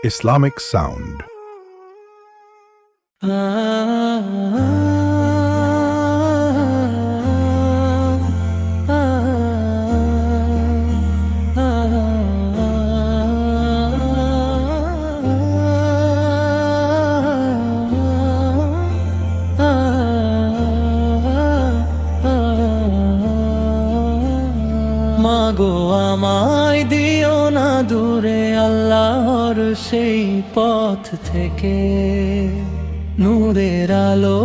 Islamic Sound. মাগো আমায় দিও না দূরে আল্লাহর সেই পথ থেকে, নূরের আলো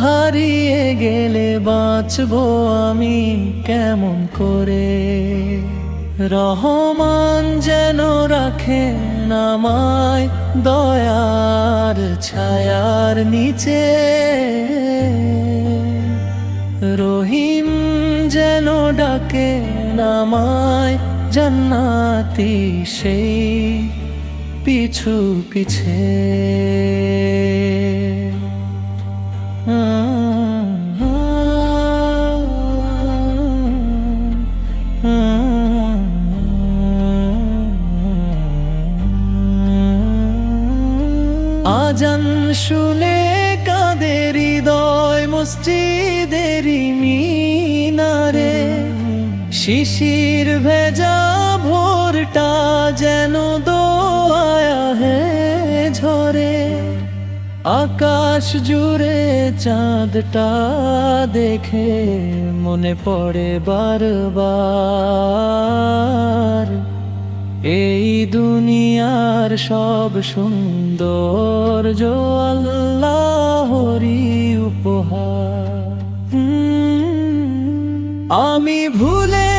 হারিয়ে গেলে বাঁচবো আমি কেমন করে। রহমান যেন রাখেন আমায় দয়ার ছায়ার নিচে, রহিম যেন ডাকে আমায় জান্নাতি সেই পিছু পিছে। আজান শুনে কাঁদে হৃদয় মসজিদেরই মিনারে, শিশির ভেজা ভোরটা যেন দোয়া হে ঝরে। আকাশ জুড়ে চাঁদটা দেখে মনে পড়ে বারবার, এই দুনিয়ার সব সৌন্দর্য আল্লাহরই উপহার। আমি ভুলে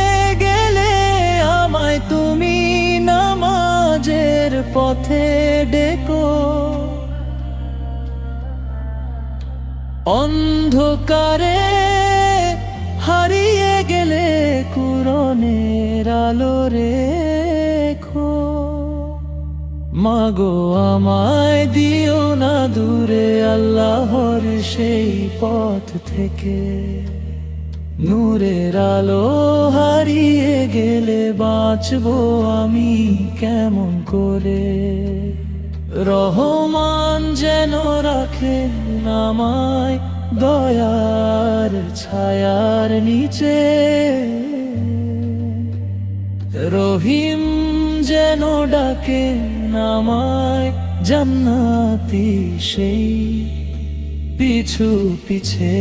গেলে আমায় তুমি নামাজের পথে ডেকো, অন্ধকারে হারিয়ে গেলে কুরআনের আলো রেখো। মাগো আমায় দিও না দূরে আল্লাহর সেই পথ থেকে, নূরের আলো হারিয়ে গেলে বাঁচবো আমি কেমন করে। রহমান যেন রাখেন আমায় দয়ার ছায়ার নিচে, রহিম যেন ডাকেন আমায় জান্নাতি সেই পিছু পিছে।